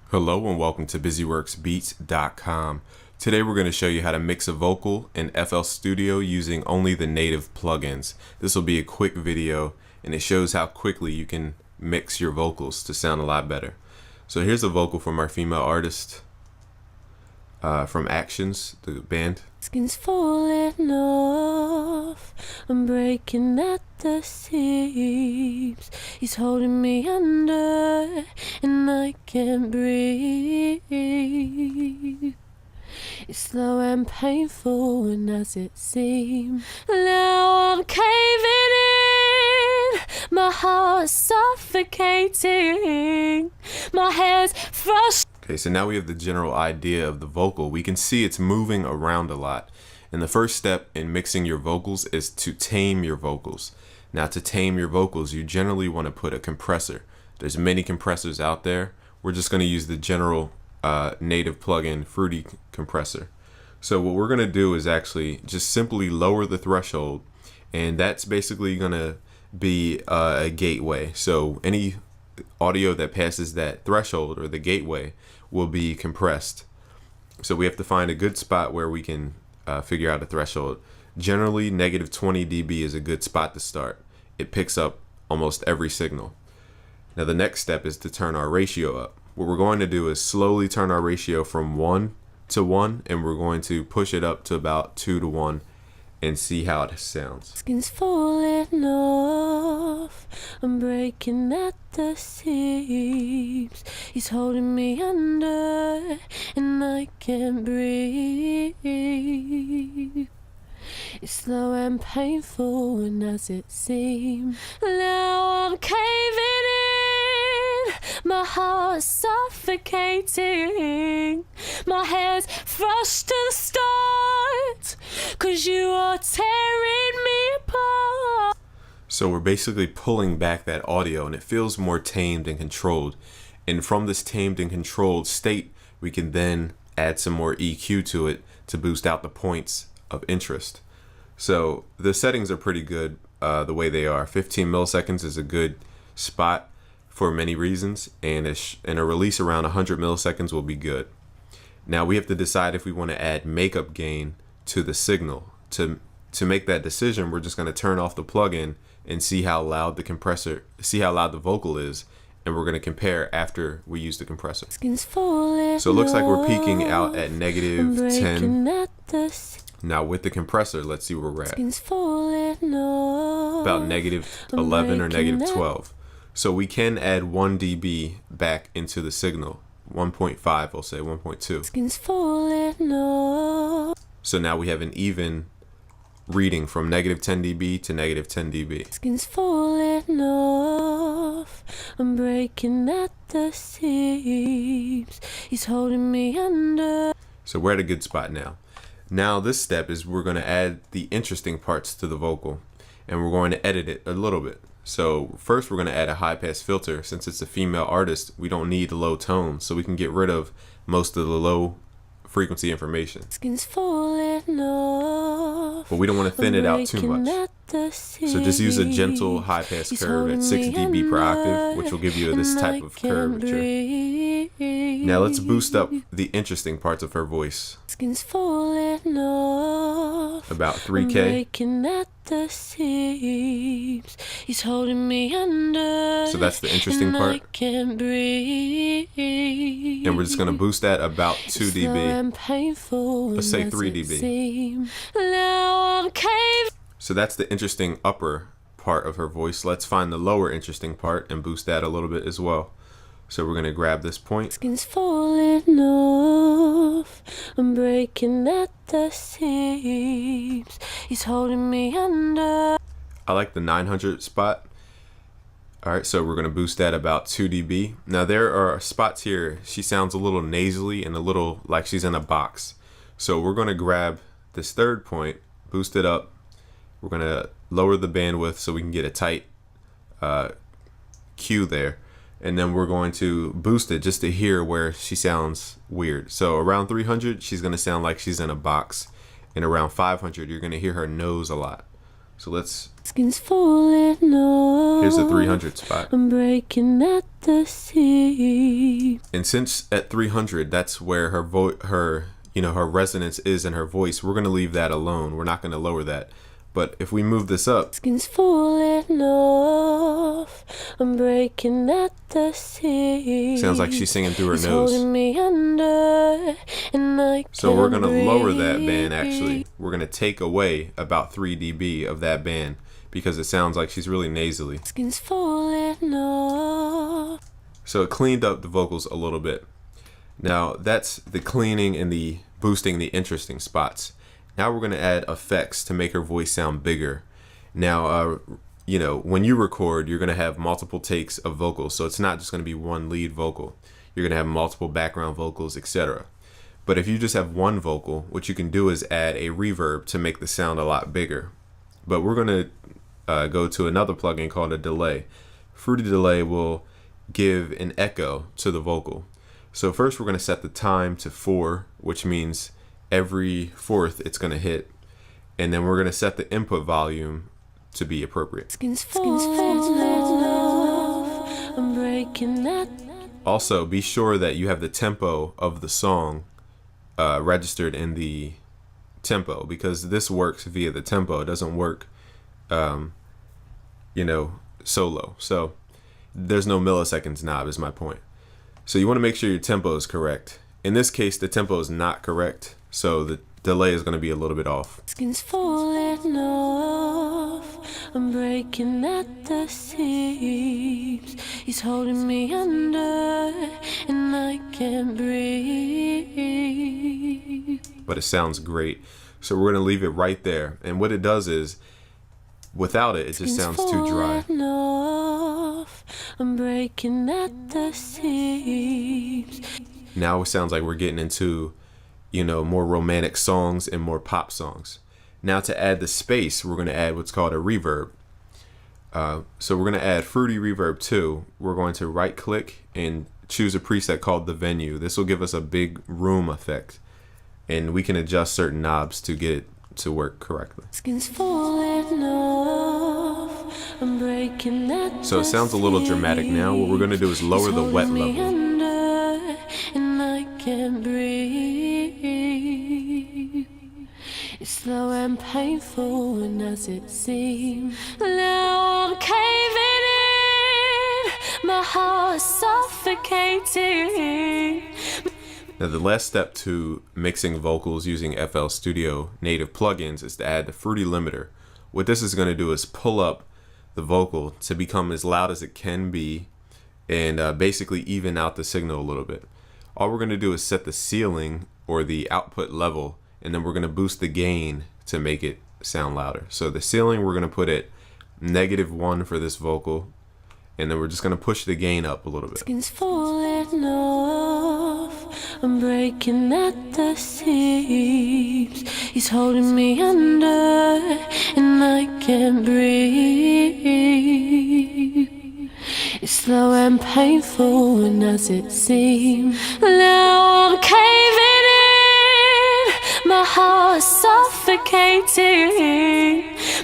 Hello and welcome to BusyWorksBeats.com. Today we're going to show you how to mix a vocal in FL Studio using only the native plugins. This will be a quick video and it shows how quickly you can mix your vocals to sound a lot better. So here's a vocal from our female artist from Actions, the band. Skin's falling off, I'm breaking at the seams. He's holding me under, and I can't breathe. It's slow and painful, and as it seems, now I'm caving in. My heart's suffocating. My head's frustrated. Okay, so now we have the general idea of the vocal. We can see it's moving around a lot. And the first step in mixing your vocals is to tame your vocals. Now, to tame your vocals, you generally want to put a compressor. There's many compressors out there. We're just going to use the general native plugin Fruity compressor. So what we're going to do is actually just simply lower the threshold, and that's basically going to be a gateway. So any audio that passes that threshold or the gateway will be compressed. So we have to find a good spot where we can figure out a threshold. Generally, negative 20 dB is a good spot to start. It picks up almost every signal. Now the next step is to turn our ratio up. What we're going to do is slowly turn our ratio from 1 to 1, and we're going to push it up to about 2 to 1 and see how it sounds. Skin's falling off, I'm breaking at the seams. He's holding me under, and I can't breathe. It's slow and painful, and as it seems, now I'm caving in. My heart's suffocating. My head's frosted to the start, 'cause you are tearing me apart. So we're basically pulling back that audio, and it feels more tamed and controlled. And from this tamed and controlled state, we can then add some more EQ to it to boost out the points of interest. So the settings are pretty good the way they are. 15 milliseconds is a good spot for many reasons, and a release around 100 milliseconds will be good. Now we have to decide if we want to add makeup gain to the signal. To make that decision, we're just going to turn off the plugin and see how loud the vocal is, and we're going to compare after we use the compressor. So it looks like we're peaking out at negative 10. Now with the compressor, let's see where we're at. About negative 11 or negative 12. So we can add 1 dB back into the signal. 1.5, we'll say 1.2. So now we have an even reading from negative 10 dB to negative 10 dB. Skin's falling off, I'm breaking at the seams. He's holding me under. So we're at a good spot now. Now this step is we're going to add the interesting parts to the vocal, and we're going to edit it a little bit. So first we're going to add a high pass filter. Since it's a female artist, we don't need low tones, so we can get rid of most of the low frequency information. Skin's falling off, but we don't want to thin it out too much. So just use a gentle high pass curve at 6 dB per octave, which will give you this type of curvature. Now let's boost up the interesting parts of her voice. Skin's falling off, about 3K. The seams. He's holding me under, so that's the interesting part. I can't breathe. And we're just going to boost that about 2 dB. Let's say 3 dB. Now I'm so that's the interesting upper part of her voice. Let's find the lower interesting part and boost that a little bit as well. So we're going to grab this point. Skin's falling off, I'm breaking at the seams. He's holding me under. I like the 900 spot. Alright, so we're going to boost that about 2 dB. Now there are spots here, she sounds a little nasally and a little like she's in a box. So we're going to grab this third point, boost it up. We're going to lower the bandwidth so we can get a tight cue there. And then we're going to boost it just to hear where she sounds weird. So around 300, she's going to sound like she's in a box. And around 500, you're going to hear her nose a lot. So let's, Skin's falling off. here's the 300 spot. I'm breaking at the seams. And since at 300, that's where her resonance is in her voice, we're going to leave that alone. We're not going to lower that. But if we move this up, Skin's falling off. I'm breaking at the seams. sounds like she's singing through her He's nose. holding me under, and I So we're going can't to lower that breathe. band actually. We're going to take away about 3 dB of that band because it sounds like she's really nasally. Skin's falling off. So it cleaned up the vocals a little bit. Now that's the cleaning and the boosting the interesting spots. Now we're going to add effects to make her voice sound bigger. Now, when you record, you're going to have multiple takes of vocals. So it's not just going to be one lead vocal. You're going to have multiple background vocals, etc. But if you just have one vocal, what you can do is add a reverb to make the sound a lot bigger. But we're going to go to another plugin called a delay. Fruity Delay will give an echo to the vocal. So first we're going to set the time to 4, which means every fourth it's going to hit, and then we're going to set the input volume to be appropriate. Skin's falling off. I'm breaking at. Also, be sure that you have the tempo of the song registered in the tempo, because this works via the tempo. It doesn't work, solo. So there's no milliseconds knob is my point. So you want to make sure your tempo is correct. In this case, the tempo is not correct, so the delay is going to be a little bit off. Skin's falling off. I'm breaking at the seams. He's holding me under, and I can't breathe. But it sounds great. So we're going to leave it right there. And what it does is, without it, it just sounds too dry. Falling off. I'm breaking at the seams. Now it sounds like we're getting into, more romantic songs and more pop songs. Now to add the space, we're going to add what's called a reverb. So we're going to add Fruity Reverb 2. We're going to right click and choose a preset called the venue. This will give us a big room effect, and we can adjust certain knobs to get it to work correctly. Skin's falling off. I'm breaking at. So it sounds a little dramatic now. What we're going to do is lower the wet level. Under, and I can't breathe. It's slow and painful, and as it seems, now I'm caving in. My heart's suffocating. Now the last step to mixing vocals using FL Studio native plugins is to add the Fruity Limiter. What this is going to do is pull up the vocal to become as loud as it can be, and basically even out the signal a little bit. All we're going to do is set the ceiling or the output level, and then we're going to boost the gain to make it sound louder. So the ceiling we're going to put at -1 for this vocal, and then we're just going to push the gain up a little bit. Skin's falling off. I'm breaking at the seams. He's holding me under, and I can't breathe. It's slow and painful, and as it seems, now I'm caving in. My heart's suffocating.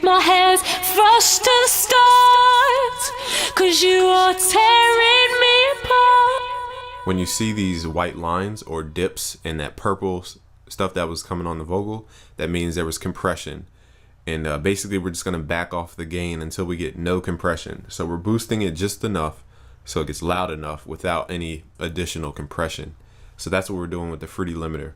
My head's fresh to the start, 'cause you are tearing me apart. When you see these white lines or dips and that purple stuff that was coming on the vocal, that means there was compression. And basically we're just going to back off the gain until we get no compression. So we're boosting it just enough so it gets loud enough without any additional compression. So that's what we're doing with the Fruity Limiter.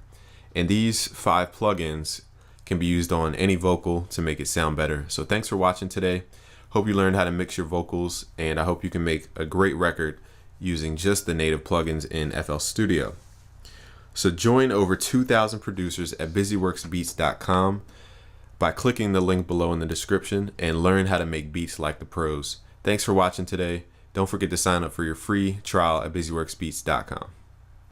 And these 5 plugins can be used on any vocal to make it sound better. So thanks for watching today. Hope you learned how to mix your vocals, and I hope you can make a great record using just the native plugins in FL Studio. So join over 2,000 producers at busyworksbeats.com by clicking the link below in the description and learn how to make beats like the pros. Thanks for watching today. Don't forget to sign up for your free trial at busyworksbeats.com.